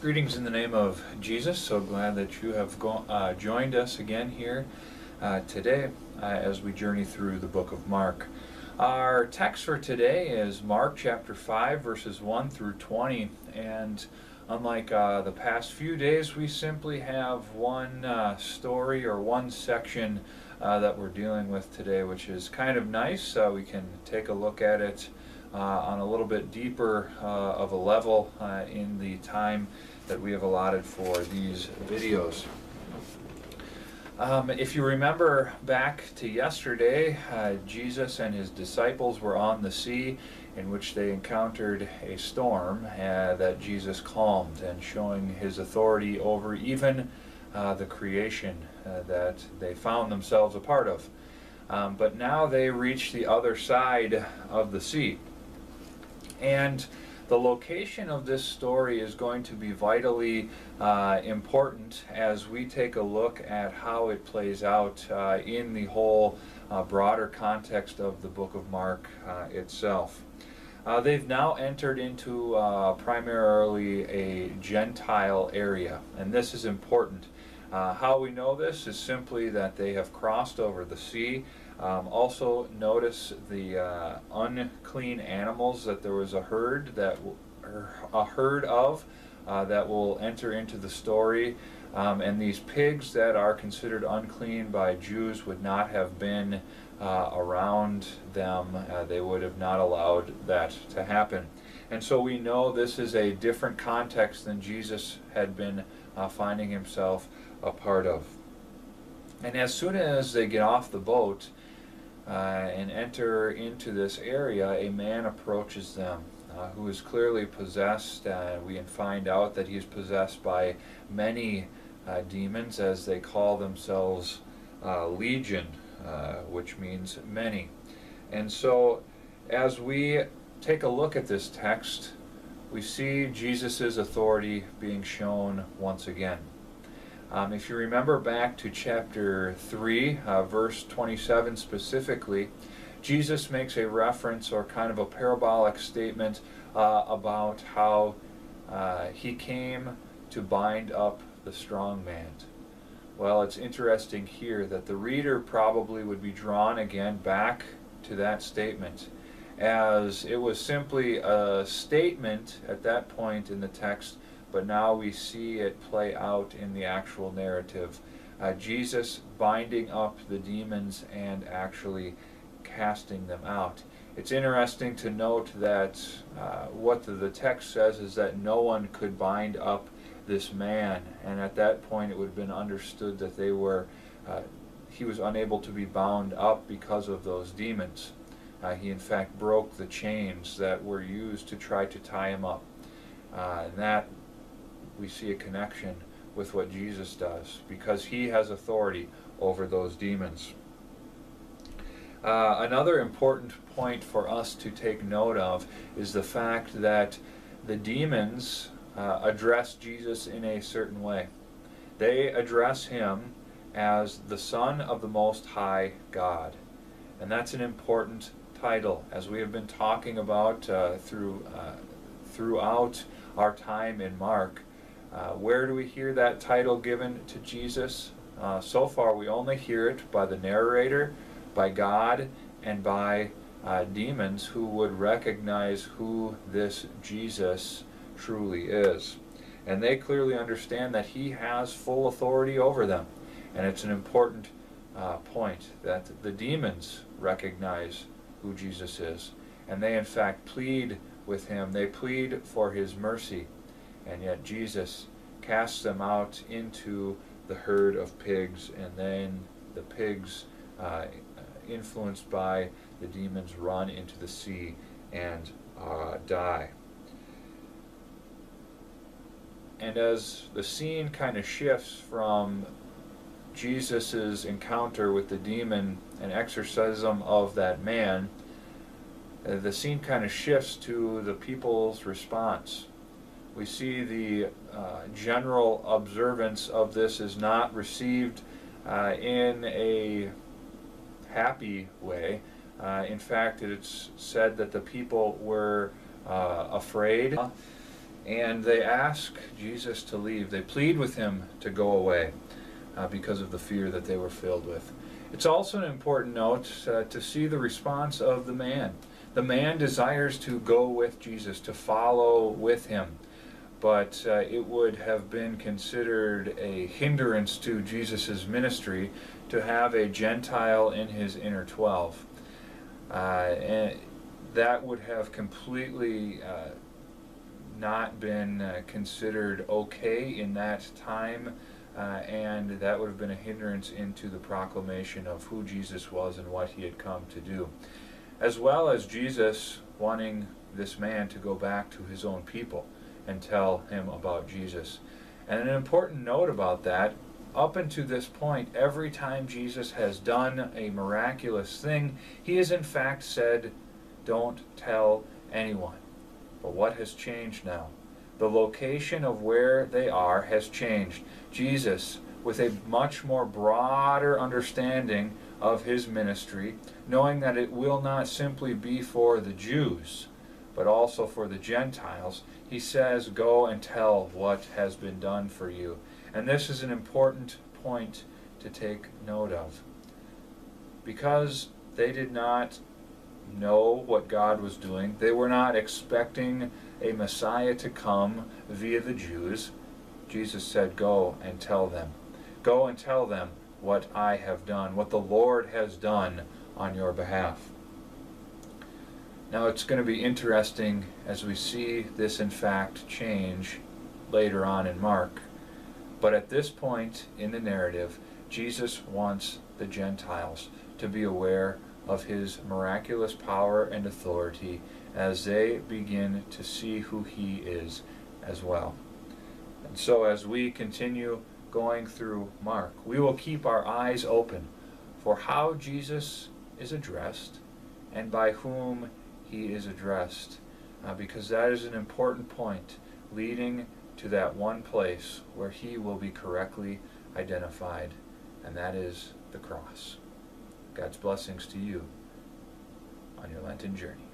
Greetings in the name of Jesus. So glad that you have joined us again here today as we journey through the book of Mark. Our text for today is Mark chapter 5 verses 1 through 20, and unlike the past few days, we simply have one story or one section that we're dealing with today, which is kind of nice. We can take a look at it on a little bit deeper of a level in the time that we have allotted for these videos. If you remember back to yesterday, Jesus and his disciples were on the sea, in which they encountered a storm that Jesus calmed, and showing his authority over even the creation that they found themselves a part of. But now they reach the other side of the sea. And the location of this story is going to be vitally important as we take a look at how it plays out in the whole broader context of the book of Mark itself. They've now entered into primarily a Gentile area, and this is important. How we know this is simply that they have crossed over the sea. Also notice the unclean animals that there was a herd of that will enter into the story, and these pigs that are considered unclean by Jews would not have been around them. They would have not allowed that to happen. And so we know this is a different context than Jesus had been finding himself a part of. And as soon as they get off the boat and enter into this area, a man approaches them who is clearly possessed. We find out that he is possessed by many demons, as they call themselves legion, which means many. And so as we take a look at this text, we see Jesus' authority being shown once again. If you remember back to chapter 3, verse 27 specifically, Jesus makes a reference or kind of a parabolic statement about how he came to bind up the strong man. Well, it's interesting here that the reader probably would be drawn again back to that statement, as it was simply a statement at that point in the text, but now we see it play out in the actual narrative. Jesus binding up the demons and actually casting them out. It's interesting to note that what the text says is that no one could bind up this man, and at that point it would have been understood that he was unable to be bound up because of those demons. He in fact broke the chains that were used to try to tie him up. And that we see a connection with what Jesus does, because he has authority over those demons. Another important point for us to take note of is the fact that the demons address Jesus in a certain way. They address him as the Son of the Most High God. And that's an important title, as we have been talking about throughout our time in Mark. Where do we hear that title given to Jesus? So far we only hear it by the narrator, by God, and by demons who would recognize who this Jesus truly is. And they clearly understand that he has full authority over them. And it's an important point that the demons recognize who Jesus is. And they in fact plead with him. They plead for his mercy. And yet Jesus casts them out into the herd of pigs, and then the pigs, influenced by the demons, run into the sea and die. And as the scene kind of shifts from Jesus' encounter with the demon and exorcism of that man, the scene kind of shifts to the people's response. We see the general observance of this is not received in a happy way. In fact, it's said that the people were afraid. and they ask Jesus to leave. They plead with him to go away because of the fear that they were filled with. It's also an important note to see the response of the man. The man desires to go with Jesus, to follow with him. But it would have been considered a hindrance to Jesus' ministry to have a Gentile in his inner 12. And that would have completely not been considered okay in that time, and that would have been a hindrance into the proclamation of who Jesus was and what he had come to do. As well as Jesus wanting this man to go back to his own people and tell him about Jesus. And an important note about that, up until this point, every time Jesus has done a miraculous thing, he has in fact said, "Don't tell anyone." But what has changed now? The location of where they are has changed. Jesus, with a much more broader understanding of his ministry, knowing that it will not simply be for the Jews, but also for the Gentiles, he says, "Go and tell what has been done for you." And this is an important point to take note of. Because they did not know what God was doing, they were not expecting a Messiah to come via the Jews, Jesus said, "Go and tell them. Go and tell them what I have done, what the Lord has done on your behalf." Now it's going to be interesting as we see this in fact change later on in Mark. But at this point in the narrative, Jesus wants the Gentiles to be aware of his miraculous power and authority as they begin to see who he is as well. And so as we continue going through Mark, we will keep our eyes open for how Jesus is addressed and by whom he is addressed, because that is an important point leading to that one place where he will be correctly identified, and that is the cross. God's blessings to you on your Lenten journey.